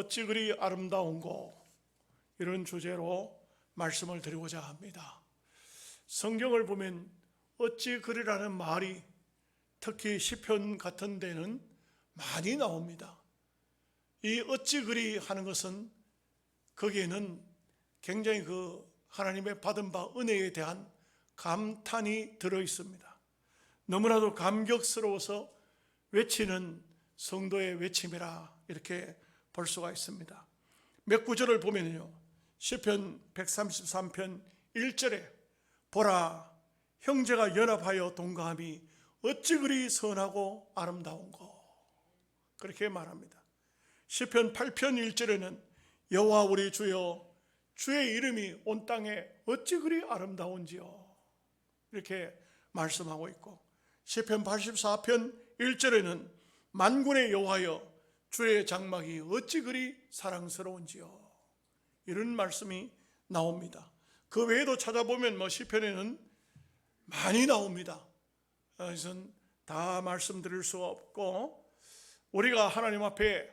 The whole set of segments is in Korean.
어찌 그리 아름다운고, 이런 주제로 말씀을 드리고자 합니다. 성경을 보면 어찌 그리라는 말이 특히 시편 같은 데는 많이 나옵니다. 이 어찌 그리 하는 것은 거기에는 굉장히 하나님의 받은 바 은혜에 대한 감탄이 들어 있습니다. 너무나도 감격스러워서 외치는 성도의 외침이라 이렇게 볼 수가 있습니다. 몇 구절을 보면요, 시편 133편 1절에 보라, 형제가 연합하여 동거함이 어찌 그리 선하고 아름다운고, 그렇게 말합니다. 시편 8편 1절에는 여호와 우리 주여, 주의 이름이 온 땅에 어찌 그리 아름다운지요, 이렇게 말씀하고 있고, 시편 84편 1절에는 만군의 여호와여, 주의 장막이 어찌 그리 사랑스러운지요, 이런 말씀이 나옵니다. 그 외에도 찾아보면 시편에는 많이 나옵니다. 그래서 다 말씀드릴 수가 없고, 우리가 하나님 앞에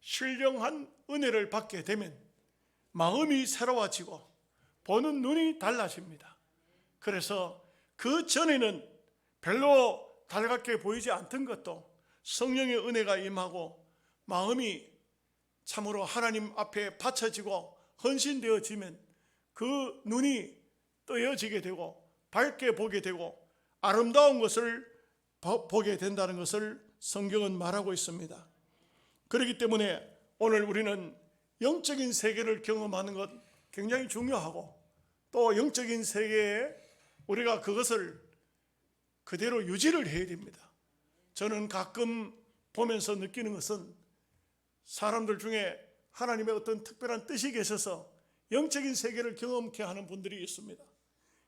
신령한 은혜를 받게 되면 마음이 새로워지고 보는 눈이 달라집니다. 그래서 그 전에는 별로 달갑게 보이지 않던 것도 성령의 은혜가 임하고 마음이 참으로 하나님 앞에 받쳐지고 헌신되어지면 그 눈이 뜨여지게 되고 밝게 보게 되고 아름다운 것을 보게 된다는 것을 성경은 말하고 있습니다. 그렇기 때문에 오늘 우리는 영적인 세계를 경험하는 것 굉장히 중요하고, 또 영적인 세계에 우리가 그것을 그대로 유지를 해야 됩니다. 저는 가끔 보면서 느끼는 것은 사람들 중에 하나님의 어떤 특별한 뜻이 계셔서 영적인 세계를 경험케 하는 분들이 있습니다.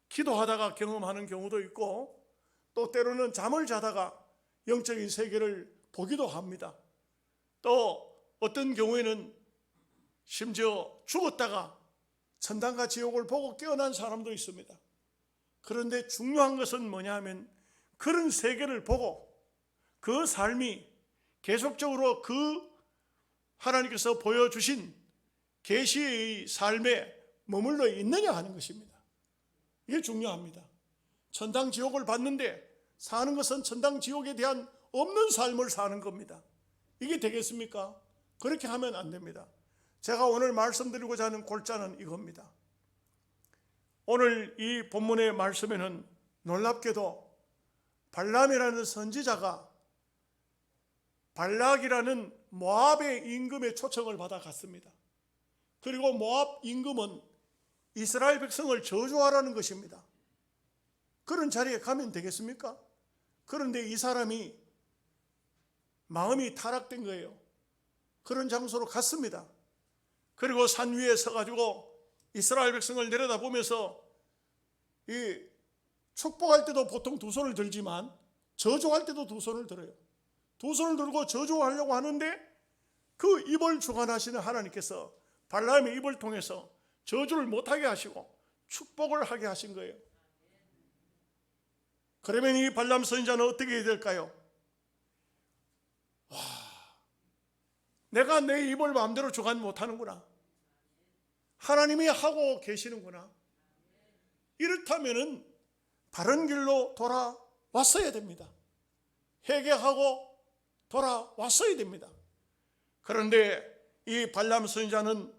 기도하다가 경험하는 경우도 있고, 또 때로는 잠을 자다가 영적인 세계를 보기도 합니다. 또 어떤 경우에는 심지어 죽었다가 천당과 지옥을 보고 깨어난 사람도 있습니다. 그런데 중요한 것은 뭐냐 하면, 그런 세계를 보고 그 삶이 계속적으로 그 하나님께서 보여주신 계시의 삶에 머물러 있느냐 하는 것입니다. 이게 중요합니다. 천당 지옥을 봤는데 사는 것은 천당 지옥에 대한 없는 삶을 사는 겁니다. 이게 되겠습니까? 그렇게 하면 안 됩니다. 제가 오늘 말씀드리고자 하는 골자는 이겁니다. 오늘 이 본문의 말씀에는 놀랍게도 발람이라는 선지자가 발락이라는 모압의 임금의 초청을 받아 갔습니다. 그리고 모압 임금은 이스라엘 백성을 저주하라는 것입니다. 그런 자리에 가면 되겠습니까? 그런데 이 사람이 마음이 타락된 거예요. 그런 장소로 갔습니다. 그리고 산 위에 서가지고 이스라엘 백성을 내려다보면서 이 축복할 때도 보통 두 손을 들지만 저주할 때도 두 손을 들어요. 두 손을 들고 저주하려고 하는데 그 입을 주관하시는 하나님께서 발람의 입을 통해서 저주를 못하게 하시고 축복을 하게 하신 거예요. 그러면 이 발람 선지자는 어떻게 해야 될까요? 내가 내 입을 마음대로 주관 못하는구나, 하나님이 하고 계시는구나. 이렇다면 바른 길로 돌아왔어야 됩니다. 회개하고 돌아왔어야 됩니다. 그런데 이 발람 선지자는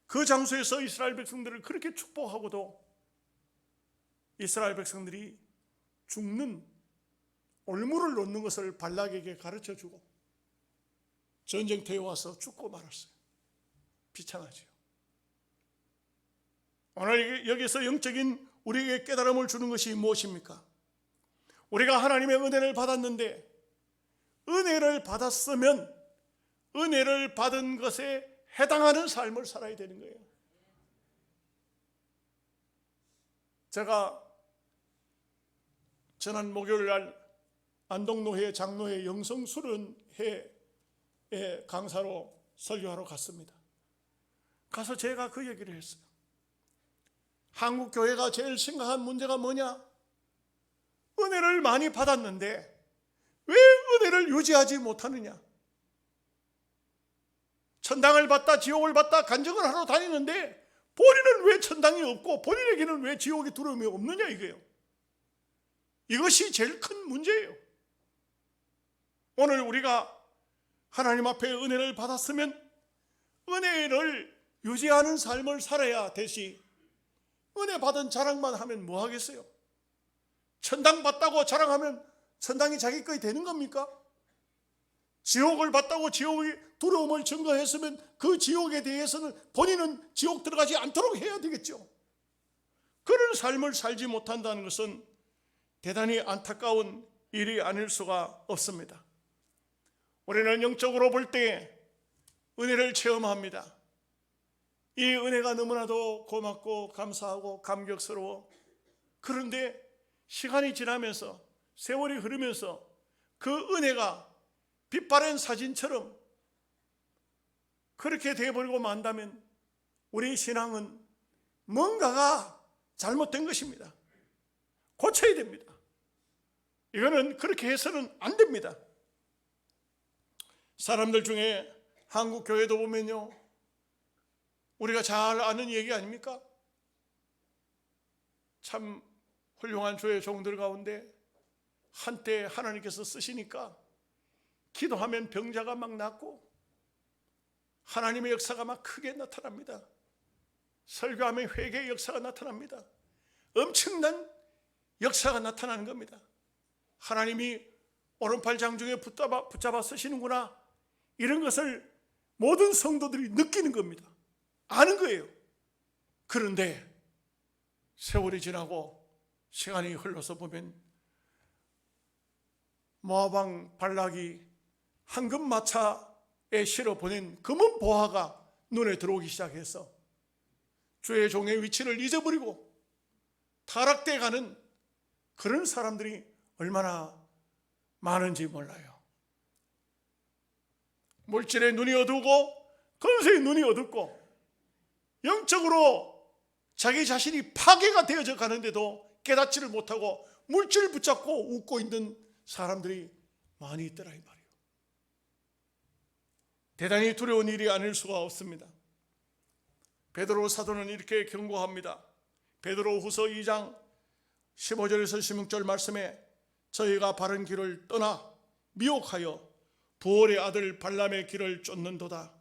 그 장소에서 이스라엘 백성들을 그렇게 축복하고도 이스라엘 백성들이 죽는 올무를 놓는 것을 발락에게 가르쳐주고 전쟁터에 와서 죽고 말았어요. 비참하지요. 오늘 여기서 영적인 우리에게 깨달음을 주는 것이 무엇입니까? 우리가 하나님의 은혜를 받았는데, 은혜를 받았으면 은혜를 받은 것에 해당하는 삶을 살아야 되는 거예요. 제가 지난 목요일 날 안동노회 장로회 영성수련회에 강사로 설교하러 갔습니다. 가서 제가 그 얘기를 했어요. 한국 교회가 제일 심각한 문제가 뭐냐? 은혜를 많이 받았는데 왜 은혜를 유지하지 못하느냐? 천당을 받다 지옥을 받다 간증을 하러 다니는데 본인은 왜 천당이 없고 본인에게는 왜 지옥의 두려움이 없느냐 이거예요. 이것이 제일 큰 문제예요. 오늘 우리가 하나님 앞에 은혜를 받았으면 은혜를 유지하는 삶을 살아야 되시, 은혜 받은 자랑만 하면 뭐 하겠어요? 천당 받다고 자랑하면 천당이 자기 것이 되는 겁니까? 지옥을 받다고 지옥의 두려움을 증거했으면 그 지옥에 대해서는 본인은 지옥 들어가지 않도록 해야 되겠죠. 그런 삶을 살지 못한다는 것은 대단히 안타까운 일이 아닐 수가 없습니다. 우리는 영적으로 볼 때 은혜를 체험합니다. 이 은혜가 너무나도 고맙고 감사하고 감격스러워. 그런데 시간이 지나면서 세월이 흐르면서 그 은혜가 빛바랜 사진처럼 그렇게 되어버리고 만다면 우리 신앙은 뭔가가 잘못된 것입니다. 고쳐야 됩니다. 이거는 그렇게 해서는 안 됩니다. 사람들 중에 한국 교회도 보면요, 우리가 잘 아는 얘기 아닙니까? 참 훌륭한 주의 종들 가운데 한때 하나님께서 쓰시니까 기도하면 병자가 막 낫고 하나님의 역사가 막 크게 나타납니다. 설교하면 회개의 역사가 나타납니다. 엄청난 역사가 나타나는 겁니다. 하나님이 오른팔 장중에 붙잡아 쓰시는구나, 이런 것을 모든 성도들이 느끼는 겁니다. 아는 거예요. 그런데 세월이 지나고 시간이 흘러서 보면 모압 왕 발락이 황금마차에 실어 보낸 금은 보화가 눈에 들어오기 시작해서 주의 종의 위치를 잊어버리고 타락돼 가는 그런 사람들이 얼마나 많은지 몰라요. 물질에 눈이 어두우고 건세에 눈이 어둡고 영적으로 자기 자신이 파괴가 되어져 가는데도 깨닫지를 못하고 물질을 붙잡고 웃고 있는 사람들이 많이 있더라 이 말이에요. 대단히 두려운 일이 아닐 수가 없습니다. 베드로 사도는 이렇게 경고합니다. 베드로 후서 2장 15절에서 16절 말씀에 저희가 바른 길을 떠나 미혹하여 부올의 아들 발람의 길을 쫓는도다.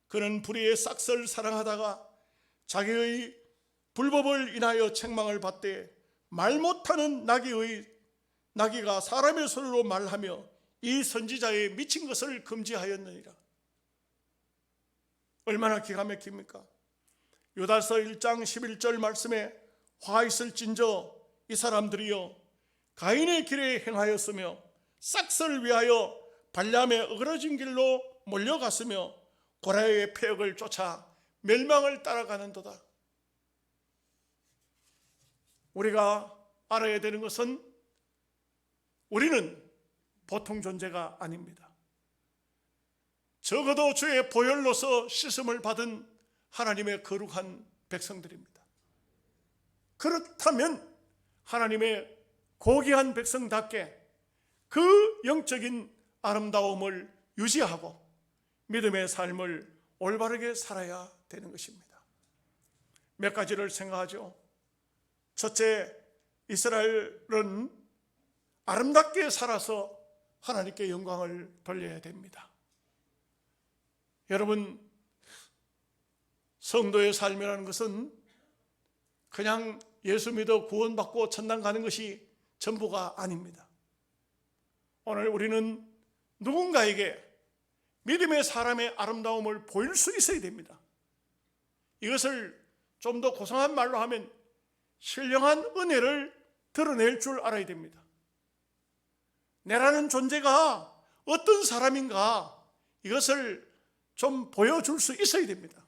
그는 불의의 싹을 사랑하다가 자기의 불법을 인하여 책망을 받되 말 못하는 나귀가 사람의 소리로 말하며 이 선지자의 미친 것을 금지하였느니라. 얼마나 기가 막힙니까? 요다서 1장 11절 말씀에 화 있을진저 이 사람들이여 가인의 길에 행하였으며 싹을 위하여 발람의 어그러진 길로 몰려갔으며 고라의 폐역을 쫓아 멸망을 따라가는도다. 우리가 알아야 되는 것은 우리는 보통 존재가 아닙니다. 적어도 주의 보혈로서 씻음을 받은 하나님의 거룩한 백성들입니다. 그렇다면 하나님의 고귀한 백성답게 그 영적인 아름다움을 유지하고 믿음의 삶을 올바르게 살아야 되는 것입니다. 몇 가지를 생각하죠. 첫째, 이스라엘은 아름답게 살아서 하나님께 영광을 돌려야 됩니다. 여러분, 성도의 삶이라는 것은 그냥 예수 믿어 구원받고 천당 가는 것이 전부가 아닙니다. 오늘 우리는 누군가에게 믿음의 사람의 아름다움을 보일 수 있어야 됩니다. 이것을 좀 더 고상한 말로 하면 신령한 은혜를 드러낼 줄 알아야 됩니다. 내라는 존재가 어떤 사람인가, 이것을 좀 보여줄 수 있어야 됩니다.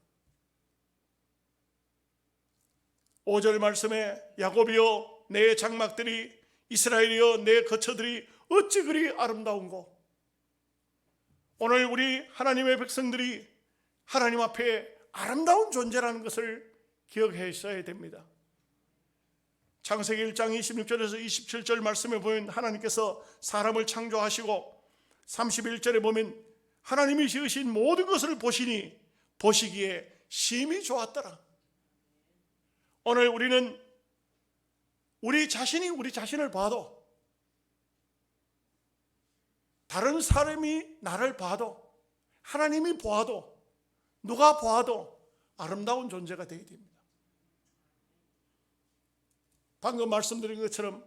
5절 말씀에 야곱이여 내 장막들이, 이스라엘이여 내 거처들이 어찌 그리 아름다운고. 오늘 우리 하나님의 백성들이 하나님 앞에 아름다운 존재라는 것을 기억해 있어야 됩니다. 창세기 1장 26절에서 27절 말씀에 보면 하나님께서 사람을 창조하시고 31절에 보면 하나님이 지으신 모든 것을 보시니 보시기에 심히 좋았더라. 오늘 우리는 우리 자신이 우리 자신을 봐도, 다른 사람이 나를 봐도, 하나님이 보아도, 누가 보아도 아름다운 존재가 되어야 됩니다. 방금 말씀드린 것처럼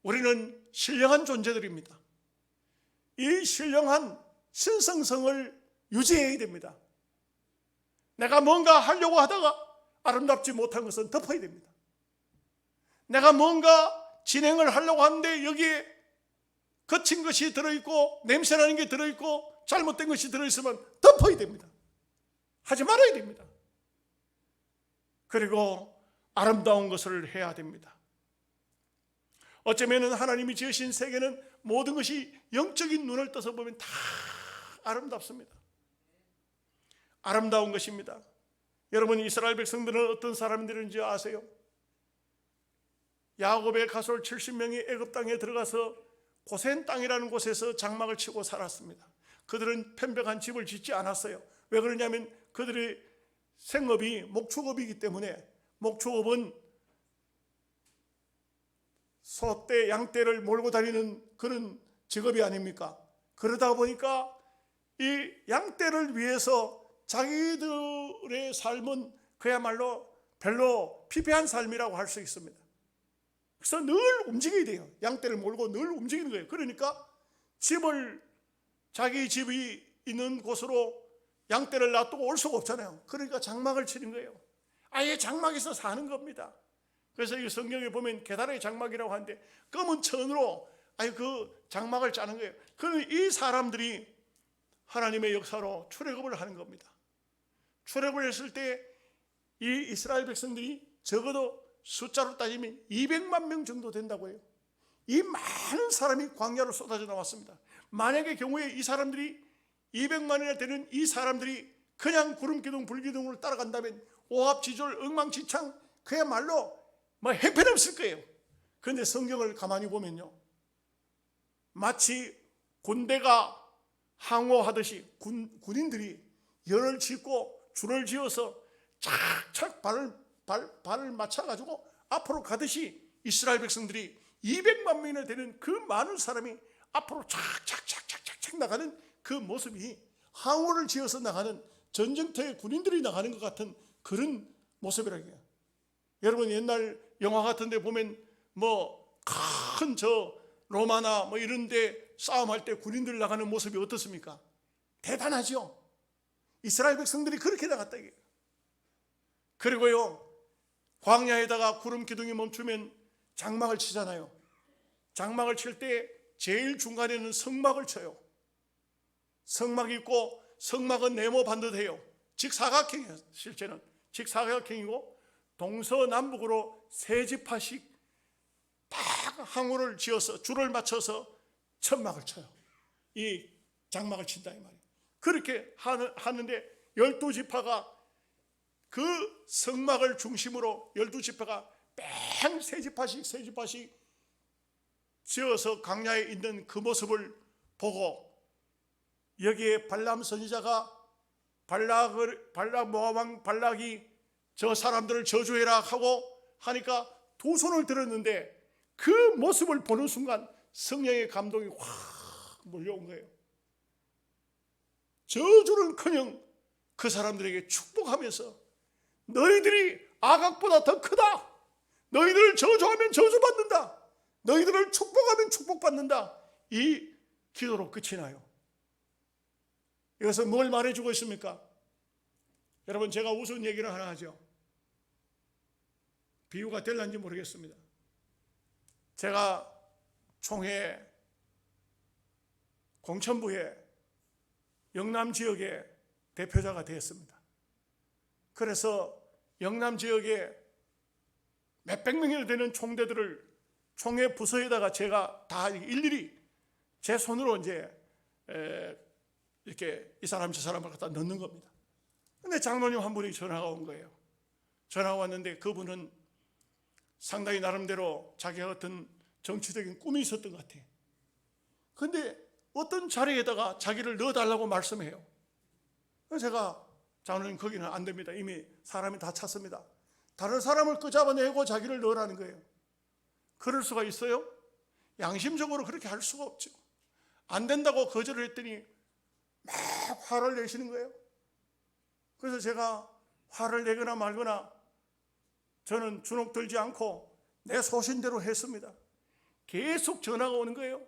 우리는 신령한 존재들입니다. 이 신령한 신성성을 유지해야 됩니다. 내가 뭔가 하려고 하다가 아름답지 못한 것은 덮어야 됩니다. 내가 뭔가 진행을 하려고 하는데 여기에 거친 것이 들어있고 냄새나는 게 들어있고 잘못된 것이 들어있으면 덮어야 됩니다. 하지 말아야 됩니다. 그리고 아름다운 것을 해야 됩니다. 어쩌면 하나님이 지으신 세계는 모든 것이 영적인 눈을 떠서 보면 다 아름답습니다. 아름다운 것입니다. 여러분, 이스라엘 백성들은 어떤 사람들인지 아세요? 야곱의 가솔 70명이 애굽 땅에 들어가서 고센 땅이라는 곳에서 장막을 치고 살았습니다. 그들은 편백한 집을 짓지 않았어요. 왜 그러냐면 그들의 생업이 목축업이기 때문에, 목축업은 소떼, 양떼를 몰고 다니는 그런 직업이 아닙니까? 그러다 보니까 이 양떼를 위해서 자기들의 삶은 그야말로 별로 피폐한 삶이라고 할 수 있습니다. 그래서 늘 움직여야 돼요. 양떼를 몰고 늘 움직이는 거예요. 그러니까 자기 집이 있는 곳으로 양떼를 놔두고 올 수가 없잖아요. 그러니까 장막을 치는 거예요. 아예 장막에서 사는 겁니다. 그래서 이 성경에 보면 계단의 장막이라고 하는데 검은 천으로 아예 그 장막을 짜는 거예요. 그러면 이 사람들이 하나님의 역사로 출애굽을 하는 겁니다. 출애굽을 했을 때 이 이스라엘 백성들이 적어도 숫자로 따지면 200만 명 정도 된다고 해요. 이 많은 사람이 광야로 쏟아져 나왔습니다. 만약의 경우에 이 사람들이 200만이나 되는 이 사람들이 그냥 구름기둥 불기둥으로 따라간다면 오합지졸 엉망진창 그야말로 형편없을 거예요. 그런데 성경을 가만히 보면요, 마치 군대가 항호하듯이 군인들이 열을 짓고 줄을 지어서 착착 발을 맞춰가지고 앞으로 가듯이 이스라엘 백성들이 200만 명이나 되는 그 많은 사람이 앞으로 착착착착착 나가는 그 모습이 항호를 지어서 나가는 전쟁터에 군인들이 나가는 것 같은 그런 모습이라고요. 여러분, 옛날 영화 같은 데 보면 큰 로마나 이런 데 싸움할 때 군인들 나가는 모습이 어떻습니까? 대단하죠. 이스라엘 백성들이 그렇게 나갔다 이게. 그리고요, 광야에다가 구름 기둥이 멈추면 장막을 치잖아요. 장막을 칠 때 제일 중간에는 성막을 쳐요. 성막이 있고 성막은 네모 반듯해요. 직사각형이에요. 실제는 직사각형이고 동서남북으로 세 지파씩 딱 항우를 지어서 줄을 맞춰서 천막을 쳐요. 이 장막을 친다 이 말이에요. 그렇게 하는데 12지파가 그 성막을 중심으로 12지파가 뺑 세 지파씩 지어서 광야에 있는 그 모습을 보고 여기에 발람 선지자가 발락 모압 왕 발락이 저 사람들을 저주해라 하고 하니까 두 손을 들었는데 그 모습을 보는 순간 성령의 감동이 확 몰려온 거예요. 저주는커녕 그 사람들에게 축복하면서 너희들이 아각보다 더 크다. 너희들을 저주하면 저주받는다. 너희들을 축복하면 축복받는다. 이 기도로 끝이 나요. 이것은 뭘 말해주고 있습니까? 여러분, 제가 우스운 얘기를 하나 하죠. 비유가 될는지 모르겠습니다. 제가 총회 공천부에 영남 지역의 대표자가 되었습니다. 그래서 영남 지역에 몇백 명이나 되는 총대들을 총회 부서에다가 제가 다 일일이 제 손으로 이제 이렇게 이 사람 저 사람을 갖다 넣는 겁니다. 근데 장로님 한 분이 전화가 온 거예요. 전화가 왔는데 그분은 상당히 나름대로 자기가 어떤 정치적인 꿈이 있었던 것 같아요. 근데 어떤 자리에다가 자기를 넣어달라고 말씀해요. 그래서 제가 장로님 거기는 안 됩니다. 이미 사람이 다 찼습니다. 다른 사람을 끄잡아내고 자기를 넣으라는 거예요. 그럴 수가 있어요? 양심적으로 그렇게 할 수가 없죠. 안 된다고 거절을 했더니 막 화를 내시는 거예요. 그래서 제가 화를 내거나 말거나 저는 주눅 들지 않고 내 소신대로 했습니다. 계속 전화가 오는 거예요.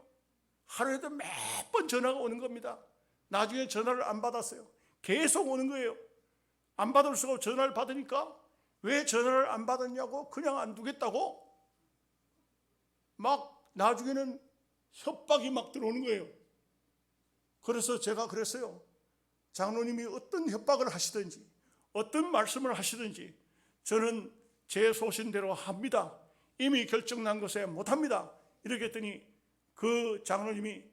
하루에도 몇 번 전화가 오는 겁니다. 나중에 전화를 안 받았어요. 계속 오는 거예요. 안 받을 수가 없고 전화를 받으니까 왜 전화를 안 받았냐고, 그냥 안 두겠다고 막 나중에는 협박이 막 들어오는 거예요. 그래서 제가 그랬어요. 장로님이 어떤 협박을 하시든지 어떤 말씀을 하시든지 저는 제 소신대로 합니다. 이미 결정난 것에 못합니다. 이렇게 했더니 그 장로님이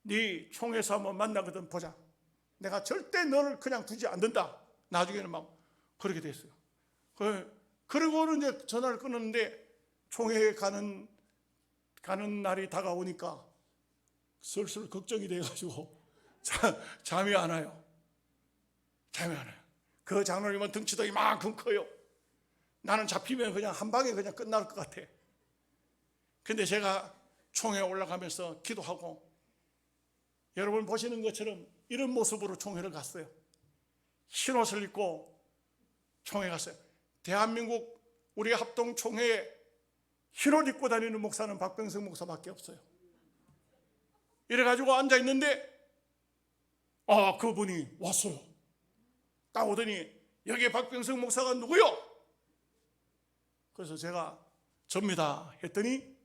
네 총회에서 한번 만나거든 보자. 내가 절대 너를 그냥 두지 않는다. 나중에는 막 그렇게 됐어요. 그리고는 이제 전화를 끊었는데 총회에 가는 날이 다가오니까 슬슬 걱정이 돼가지고 잠이 안 와요. 잠이 안 와요. 그 장로님은 덩치도 이만큼 커요. 나는 잡히면 그냥 한 방에 그냥 끝날 것 같아. 근데 제가 총회에 올라가면서 기도하고 여러분 보시는 것처럼 이런 모습으로 총회를 갔어요. 흰 옷을 입고 총회 갔어요. 대한민국 우리 합동 총회에 흰 옷 입고 다니는 목사는 박병석 목사밖에 없어요. 이래가지고 앉아있는데 그분이 왔어요. 딱 오더니 여기 박병석 목사가 누구요? 그래서 제가 접니다 했더니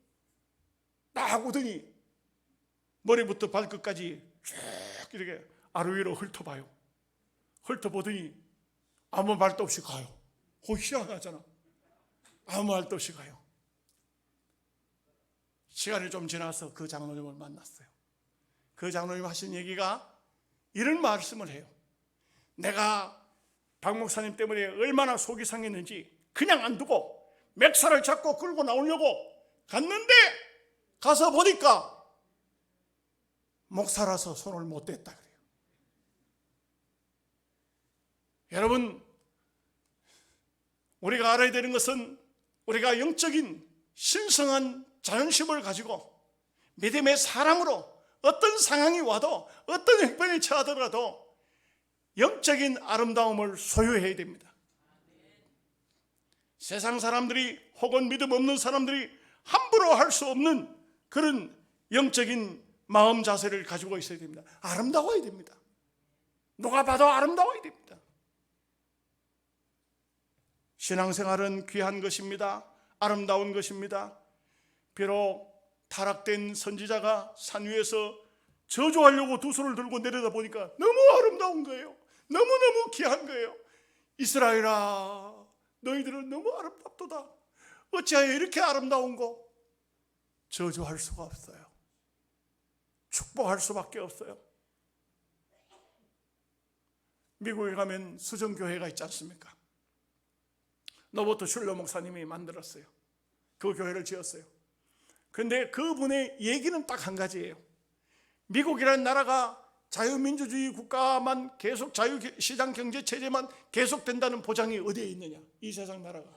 딱 오더니 머리부터 발끝까지 쭉 이렇게 아래 위로 훑어봐요. 훑어보더니 아무 말도 없이 가요. 희한하잖아. 아무 말도 없이 가요. 시간이 좀 지나서 그 장로님을 만났어요. 그 장로님 하신 얘기가 이런 말씀을 해요. 내가 박 목사님 때문에 얼마나 속이 상했는지 그냥 안 두고 맥살을 잡고 끌고 나오려고 갔는데 가서 보니까 목사라서 손을 못 댔다 그래요. 여러분, 우리가 알아야 되는 것은 우리가 영적인 신성한 자존심을 가지고 믿음의 사람으로 어떤 상황이 와도 어떤 형편이 처하더라도 영적인 아름다움을 소유해야 됩니다. 세상 사람들이 혹은 믿음 없는 사람들이 함부로 할 수 없는 그런 영적인 마음 자세를 가지고 있어야 됩니다. 아름다워야 됩니다. 누가 봐도 아름다워야 됩니다. 신앙생활은 귀한 것입니다. 아름다운 것입니다. 비록 타락된 선지자가 산 위에서 저주하려고 두 손을 들고 내려다 보니까 너무 아름다운 거예요. 너무너무 귀한 거예요. 이스라엘아, 너희들은 너무 아름답도다. 어찌하여 이렇게 아름다운고? 저주할 수가 없어요. 축복할 수밖에 없어요. 미국에 가면 수정교회가 있지 않습니까? 노버트 슐러 목사님이 만들었어요. 그 교회를 지었어요. 그런데 그분의 얘기는 딱 한 가지예요. 미국이라는 나라가 자유민주주의 국가만 계속 자유시장 경제 체제만 계속된다는 보장이 어디에 있느냐? 이 세상 나라가.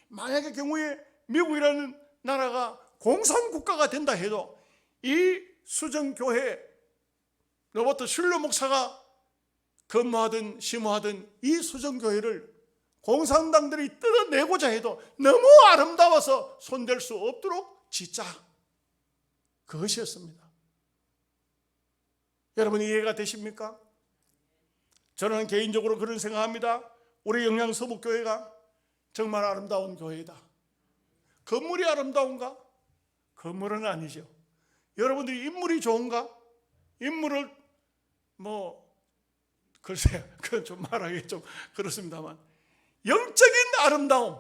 만약의 경우에 미국이라는 나라가 공산국가가 된다 해도 이 수정교회 로버트 슐러 목사가 근무하든 심호하든 이 수정교회를 공산당들이 뜯어내고자 해도 너무 아름다워서 손댈 수 없도록 짓자. 그것이었습니다. 여러분 이해가 되십니까? 저는 개인적으로 그런 생각합니다. 우리 영양서북교회가 정말 아름다운 교회이다. 건물이 아름다운가? 건물은 아니죠. 여러분들이 인물이 좋은가? 인물을 글쎄요, 그건 좀 말하기 좀 그렇습니다만 영적인 아름다움,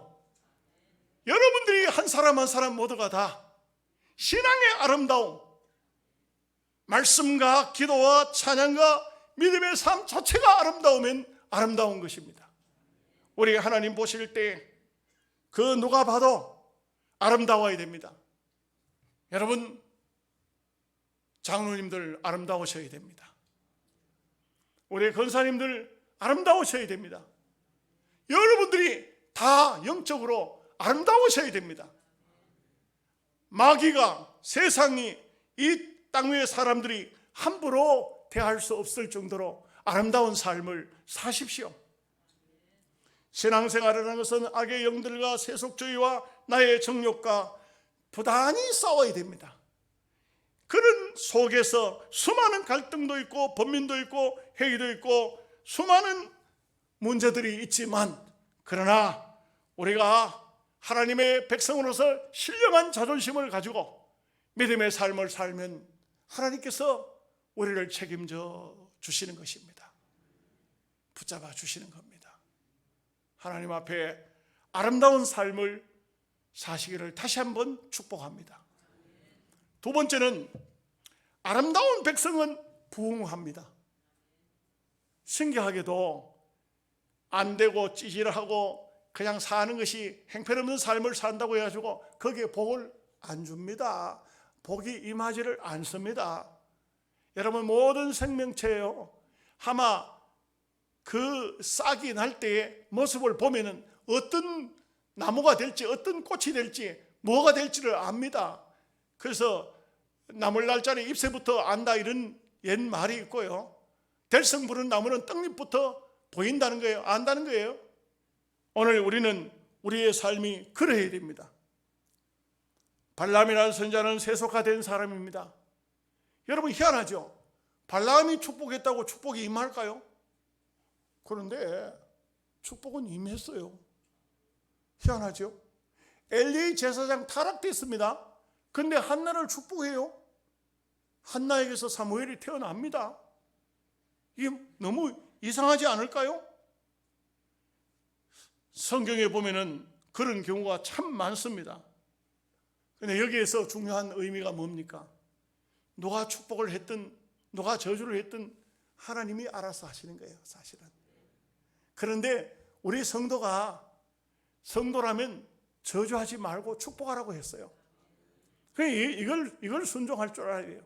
여러분들이 한 사람 한 사람 모두가 다 신앙의 아름다움, 말씀과 기도와 찬양과 믿음의 삶 자체가 아름다우면 아름다운 것입니다. 우리 하나님 보실 때 그 누가 봐도 아름다워야 됩니다. 여러분, 장로님들 아름다우셔야 됩니다. 우리 권사님들 아름다우셔야 됩니다. 여러분들이 다 영적으로 아름다우셔야 됩니다. 마귀가, 세상이, 이 땅 위의 사람들이 함부로 대할 수 없을 정도로 아름다운 삶을 사십시오. 신앙생활이라는 것은 악의 영들과 세속주의와 나의 정욕과 부단히 싸워야 됩니다. 그런 속에서 수많은 갈등도 있고 번민도 있고 회의도 있고 수많은 문제들이 있지만, 그러나 우리가 하나님의 백성으로서 신령한 자존심을 가지고 믿음의 삶을 살면 하나님께서 우리를 책임져 주시는 것입니다. 붙잡아 주시는 겁니다. 하나님 앞에 아름다운 삶을 사시기를 다시 한번 축복합니다. 두 번째는, 아름다운 백성은 부흥합니다. 신기하게도 안 되고 찌질하고 그냥 사는 것이 형편없는 삶을 산다고 해가지고 거기에 복을 안 줍니다. 복이 임하지를 않습니다. 여러분, 모든 생명체예요. 아마 그 싹이 날 때의 모습을 보면은 어떤 나무가 될지, 어떤 꽃이 될지, 뭐가 될지를 압니다. 그래서 나물 날짜는 잎새부터 안다, 이런 옛 말이 있고요. 될성 부른 나무는 떡잎부터 보인다는 거예요. 안다는 거예요. 오늘 우리는 우리의 삶이 그래야 됩니다. 발람이라는 선지자는 세속화된 사람입니다. 여러분, 희한하죠? 발람이 축복했다고 축복이 임할까요? 그런데 축복은 임했어요. 희한하죠? 엘리 제사장 타락됐습니다. 근데 한나를 축복해요. 한나에게서 사무엘이 태어납니다. 이게 너무 이상하지 않을까요? 성경에 보면은 그런 경우가 참 많습니다. 근데 여기에서 중요한 의미가 뭡니까? 누가 축복을 했든 누가 저주를 했든 하나님이 알아서 하시는 거예요, 사실은. 그런데 우리 성도라면 저주하지 말고 축복하라고 했어요. 이걸 순종할 줄 알아야 돼요.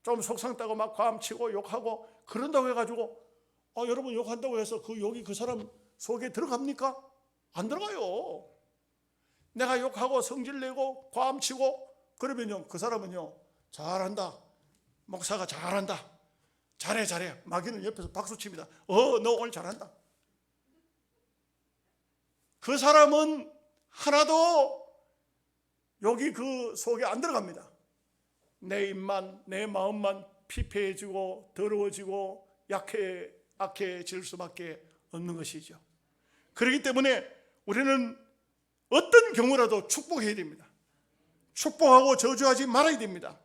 좀 속상다고 막 과음치고 욕하고 그런다고 해가지고 여러분 욕한다고 해서 그 욕이 그 사람 속에 들어갑니까? 안 들어가요. 내가 욕하고 성질내고 과음치고 그러면요, 그 사람은요, 잘한다, 목사가 잘한다, 잘해 마귀는 옆에서 박수칩니다. 너 오늘 잘한다. 그 사람은 하나도 욕이 그 속에 안 들어갑니다. 내 입만, 내 마음만 피폐해지고 더러워지고 악해질 수밖에 없는 것이죠. 그렇기 때문에 우리는 어떤 경우라도 축복해야 됩니다. 축복하고 저주하지 말아야 됩니다.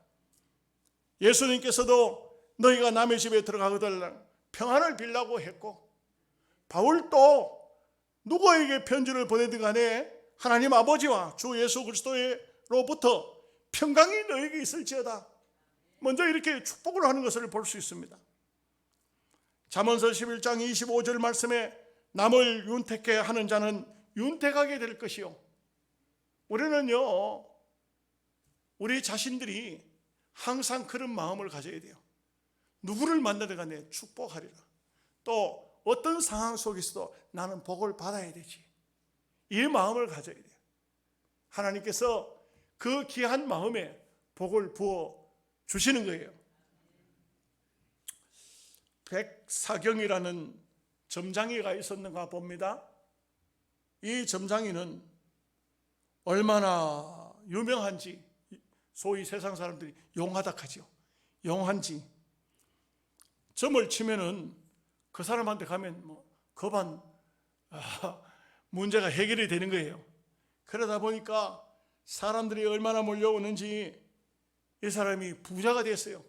예수님께서도 너희가 남의 집에 들어가거든 평안을 빌라고 했고, 바울도 누구에게 편지를 보내든 간에 하나님 아버지와 주 예수 그리스도로부터 평강이 너에게 있을지어다, 먼저 이렇게 축복을 하는 것을 볼 수 있습니다. 잠언서 11장 25절 말씀에 남을 윤택해 하는 자는 윤택하게 될 것이요. 우리는요, 우리 자신들이 항상 그런 마음을 가져야 돼요. 누구를 만나든 간에 축복하리라. 또 어떤 상황 속에서도 나는 복을 받아야 되지, 이 마음을 가져야 돼요. 하나님께서 그 귀한 마음에 복을 부어 주시는 거예요. 백사경이라는 점장이가 있었는가 봅니다. 이 점장이는 얼마나 유명한지, 소위 세상 사람들이 용하다 하죠. 용한지 점을 치면은 그 사람한테 가면 급한 문제가 해결이 되는 거예요. 그러다 보니까 사람들이 얼마나 몰려오는지 이 사람이 부자가 됐어요.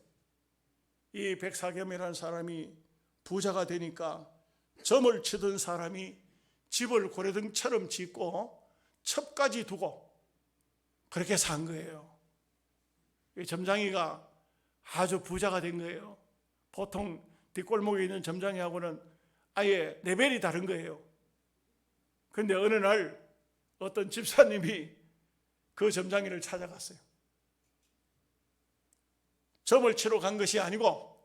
이 백사겸이라는 사람이 부자가 되니까 점을 치던 사람이 집을 고래등처럼 짓고 첩까지 두고 그렇게 산 거예요. 이 점장이가 아주 부자가 된 거예요. 보통 뒷골목에 있는 점장이하고는 아예 레벨이 다른 거예요. 그런데 어느 날 어떤 집사님이 그 점장이를 찾아갔어요. 점을 치러 간 것이 아니고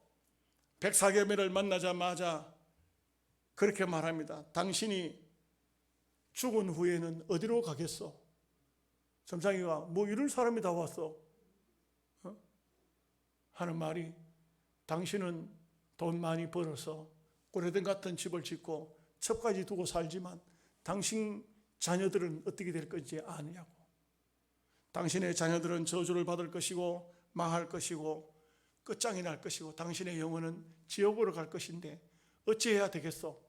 백사겸이를 만나자마자 그렇게 말합니다. 당신이 죽은 후에는 어디로 가겠소? 점장이가 뭐 이런 사람이 다 왔어? 하는 말이, 당신은 돈 많이 벌어서 고레덴 같은 집을 짓고 첩까지 두고 살지만 당신 자녀들은 어떻게 될 건지 아느냐고. 당신의 자녀들은 저주를 받을 것이고 망할 것이고 끝장이 날 것이고 당신의 영혼은 지옥으로 갈 것인데 어찌해야 되겠소?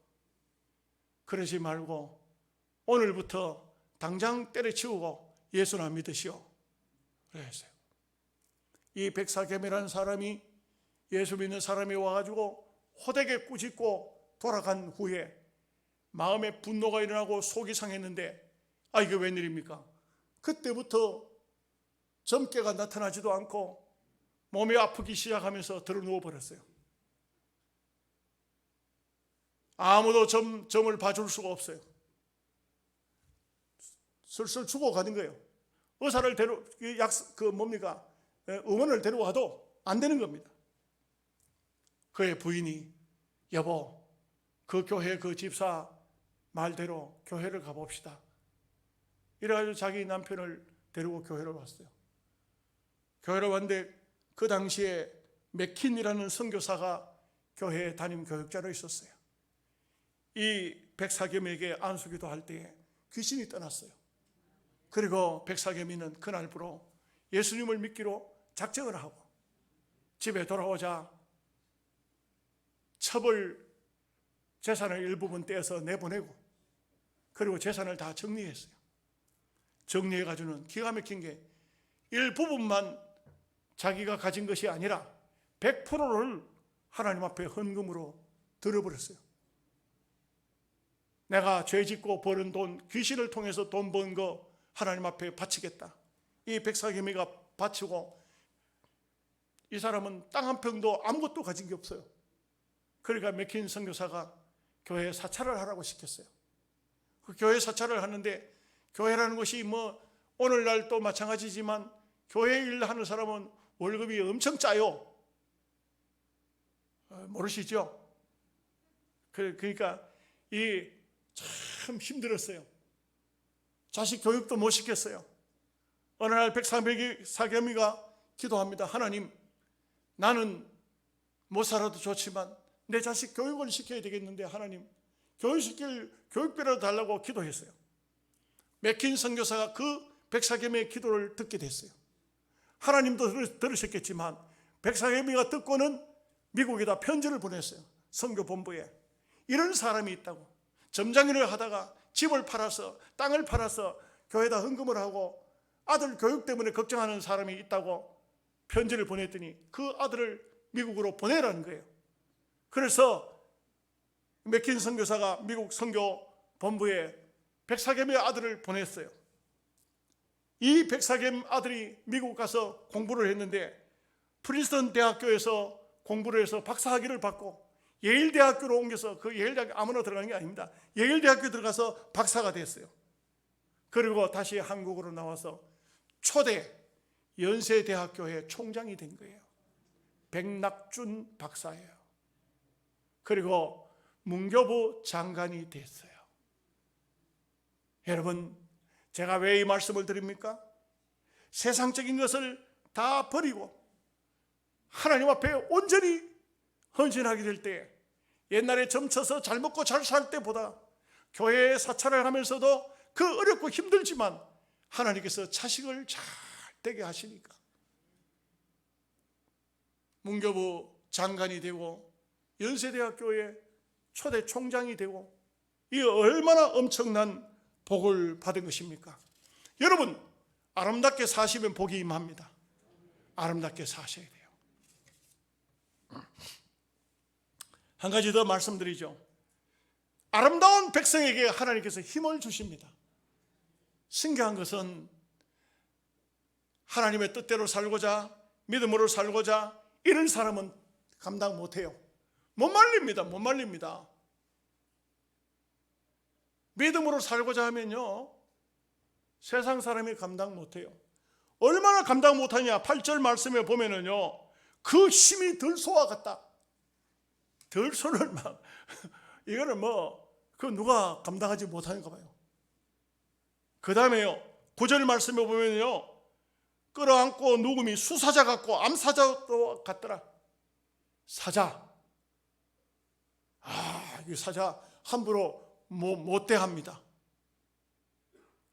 그러지 말고 오늘부터 당장 때려치우고 예수나 믿으시오. 그랬어요. 이 백사겸이라는 사람이, 예수 믿는 사람이 와가지고 호되게 꾸짖고 돌아간 후에 마음에 분노가 일어나고 속이 상했는데, 이게 웬일입니까? 그때부터 점괘가 나타나지도 않고 몸이 아프기 시작하면서 드러누워 버렸어요. 아무도 점을 봐줄 수가 없어요. 슬슬 죽어가는 거예요. 의사를 의원을 데려와도 안 되는 겁니다. 그의 부인이, 여보, 그 교회 그 집사 말대로 교회를 가봅시다. 이래가지고 자기 남편을 데리고 교회를 왔어요. 교회를 왔는데 그 당시에 맥킨이라는 선교사가 교회에 담임 교육자로 있었어요. 이 백사겸에게 안수기도 할 때에 귀신이 떠났어요. 그리고 백사겸이는 그날부로 예수님을 믿기로 작정을 하고 집에 돌아오자 첩을, 재산을 일부분 떼어서 내보내고 그리고 재산을 다 정리했어요. 정리해가지고는 기가 막힌 게 일부분만 자기가 가진 것이 아니라 100%를 하나님 앞에 헌금으로 들어버렸어요. 내가 죄짓고 버는 돈, 귀신을 통해서 돈 번 거 하나님 앞에 바치겠다. 이 백사겸이가 바치고, 이 사람은 땅 한 평도 아무것도 가진 게 없어요. 그러니까 맥킨 선교사가 교회 사찰을 하라고 시켰어요. 그 교회 사찰을 하는데, 교회라는 것이 뭐 오늘날 또 마찬가지지만 교회 일하는 사람은 월급이 엄청 짜요. 모르시죠? 그러니까 이 참 힘들었어요. 자식 교육도 못 시켰어요. 어느 날 백사겸이가 기도합니다. 하나님, 나는 못 살아도 좋지만 내 자식 교육을 시켜야 되겠는데 하나님, 교육시킬 교육비라도 달라고 기도했어요. 맥킨 선교사가 그 백사겸의 기도를 듣게 됐어요. 하나님도 들으셨겠지만 백사겸이가 듣고는 미국에다 편지를 보냈어요. 선교본부에. 이런 사람이 있다고. 점장일을 하다가 집을 팔아서, 땅을 팔아서 교회에다 헌금을 하고 아들 교육 때문에 걱정하는 사람이 있다고 편지를 보냈더니 그 아들을 미국으로 보내라는 거예요. 그래서 맥킨 선교사가 미국 선교본부에 백사겸의 아들을 보냈어요. 이 백사겸 아들이 미국 가서 공부를 했는데 프린스턴 대학교에서 공부를 해서 박사학위를 받고 예일대학교로 옮겨서, 그 예일대학교 아무나 들어가는 게 아닙니다. 예일대학교 들어가서 박사가 됐어요. 그리고 다시 한국으로 나와서 초대 연세대학교의 총장이 된 거예요. 백낙준 박사예요. 그리고 문교부 장관이 됐어요. 여러분, 제가 왜 이 말씀을 드립니까? 세상적인 것을 다 버리고 하나님 앞에 온전히 헌신하게 될 때, 옛날에 점쳐서 잘 먹고 잘 살 때보다 교회에 사찰을 하면서도 그 어렵고 힘들지만 하나님께서 자식을 잘 되게 하시니까 문교부 장관이 되고 연세대학교의 초대 총장이 되고, 이 얼마나 엄청난 복을 받은 것입니까? 여러분, 아름답게 사시면 복이 임합니다. 아름답게 사셔야 돼요. 한 가지 더 말씀드리죠. 아름다운 백성에게 하나님께서 힘을 주십니다. 신기한 것은 하나님의 뜻대로 살고자, 믿음으로 살고자 이런 사람은 감당 못해요. 못 말립니다. 믿음으로 살고자 하면요, 세상 사람이 감당 못해요. 얼마나 감당 못하냐? 8절 말씀에 보면은요, 그 힘이 들소와 같다. 들소를 막 이거는 그 누가 감당하지 못하는가 봐요. 그 다음에요, 9절 말씀에 보면요, 끌어안고 누움이 수사자 같고 암사자도 같더라. 사자. 이 사자 함부로 못 대합니다.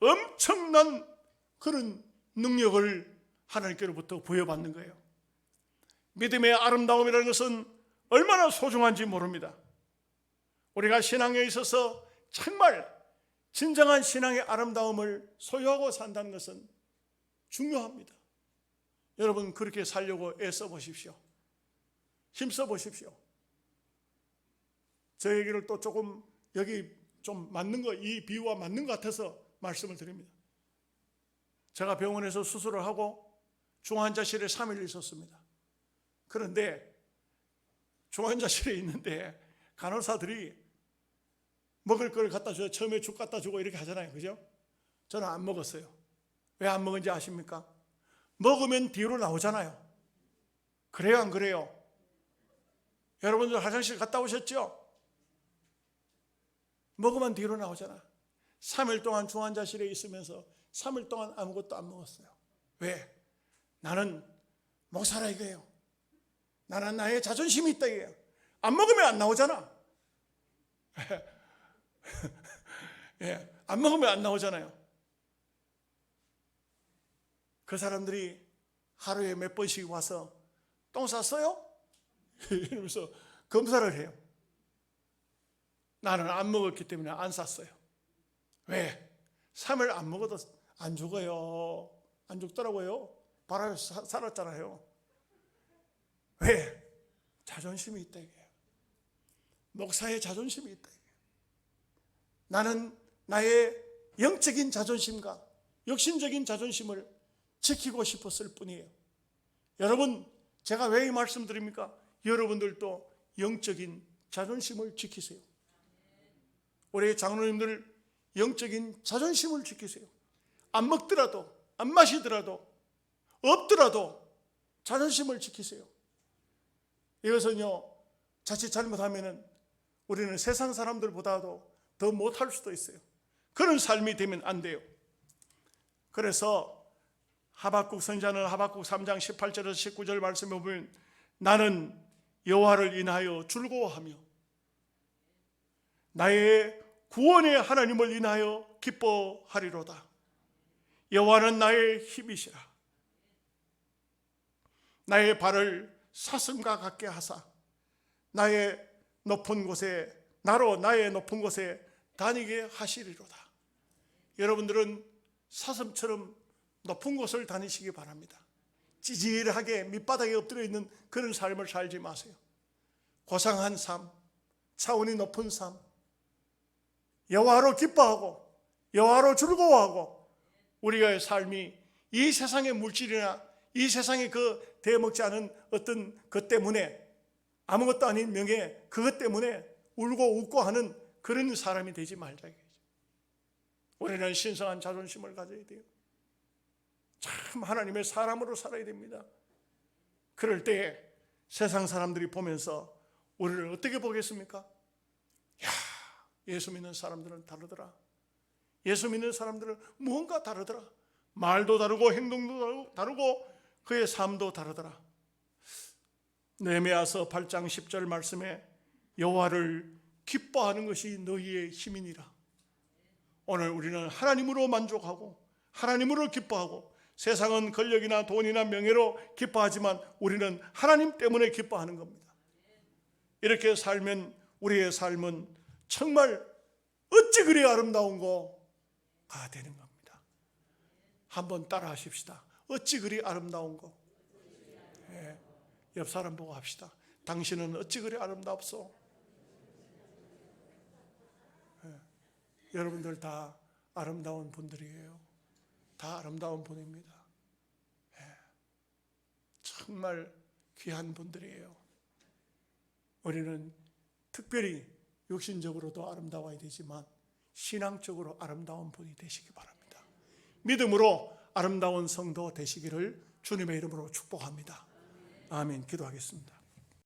엄청난 그런 능력을 하나님께로부터 부여받는 거예요. 믿음의 아름다움이라는 것은 얼마나 소중한지 모릅니다. 우리가 신앙에 있어서 정말 진정한 신앙의 아름다움을 소유하고 산다는 것은 중요합니다. 여러분, 그렇게 살려고 애써 보십시오. 힘써 보십시오. 저 얘기를 또 조금 여기 좀 맞는 거, 이 비유와 맞는 것 같아서 말씀을 드립니다. 제가 병원에서 수술을 하고 중환자실에 3일 있었습니다. 그런데 중환자실에 있는데 간호사들이 먹을 걸 갖다 줘요. 처음에 죽 갖다 주고 이렇게 하잖아요. 그죠? 저는 안 먹었어요. 왜 안 먹은지 아십니까? 먹으면 뒤로 나오잖아요. 그래요, 안 그래요? 여러분들 화장실 갔다 오셨죠? 먹으면 뒤로 나오잖아. 3일 동안 중환자실에 있으면서 3일 동안 아무것도 안 먹었어요. 왜? 나는 목사라 이거예요. 나는 나의 자존심이 있다 이거예요. 안 먹으면 안 나오잖아. 예, 안 먹으면 안 나오잖아요. 그 사람들이 하루에 몇 번씩 와서 똥 쌌어요? 이러면서 검사를 해요. 나는 안 먹었기 때문에 안 쌌어요. 왜? 3일 안 먹어도 안 죽어요. 안 죽더라고요. 바람에 살았잖아요. 왜? 자존심이 있다 이거예요. 목사의 자존심이 있다 이거예요. 나는 나의 영적인 자존심과 육신적인 자존심을 지키고 싶었을 뿐이에요. 여러분, 제가 왜 이 말씀 드립니까? 여러분들도 영적인 자존심을 지키세요. 우리 장로님들 영적인 자존심을 지키세요. 안 먹더라도, 안 마시더라도, 없더라도 자존심을 지키세요. 이것은요, 자칫 잘못하면 우리는 세상 사람들보다도 더 못할 수도 있어요. 그런 삶이 되면 안 돼요. 그래서 하박국 선지자는 하박국 3장 18절에서 19절 말씀에 보면 나는 여호와를 인하여 즐거워하며 나의 구원의 하나님을 인하여 기뻐하리로다. 여호와는 나의 힘이시라. 나의 발을 사슴과 같게 하사 나의 높은 곳에 다니게 하시리로다. 여러분들은 사슴처럼 높은 곳을 다니시기 바랍니다. 찌질하게 밑바닥에 엎드려 있는 그런 삶을 살지 마세요. 고상한 삶, 차원이 높은 삶, 여호와로 기뻐하고 여호와로 즐거워하고 우리의 삶이 이 세상의 물질이나 이 세상의 그 대먹지 않은 어떤 것 때문에 아무것도 아닌 명예, 그것 때문에 울고 웃고 하는 그런 사람이 되지 말자. 우리는 신성한 자존심을 가져야 돼요. 참 하나님의 사람으로 살아야 됩니다. 그럴 때 세상 사람들이 보면서 우리를 어떻게 보겠습니까? 야, 예수 믿는 사람들은 다르더라. 예수 믿는 사람들은 무언가 다르더라. 말도 다르고 행동도 다르고 그의 삶도 다르더라. 느헤미야서 8장 10절 말씀에 여호와를 기뻐하는 것이 너희의 힘이니라. 오늘 우리는 하나님으로 만족하고 하나님으로 기뻐하고 세상은 권력이나 돈이나 명예로 기뻐하지만 우리는 하나님 때문에 기뻐하는 겁니다. 이렇게 살면 우리의 삶은 정말 어찌 그리 아름다운 거가 되는 겁니다. 한번 따라 하십시다. 어찌 그리 아름다운 거. 예, 옆 사람 보고 합시다. 당신은 어찌 그리 아름답소. 예, 여러분들 다 아름다운 분들이에요. 다 아름다운 분입니다. 예, 정말 귀한 분들이에요. 우리는 특별히 육신적으로도 아름다워야 되지만 신앙적으로 아름다운 분이 되시기 바랍니다. 믿음으로 아름다운 성도 되시기를 주님의 이름으로 축복합니다. 아멘. 기도하겠습니다.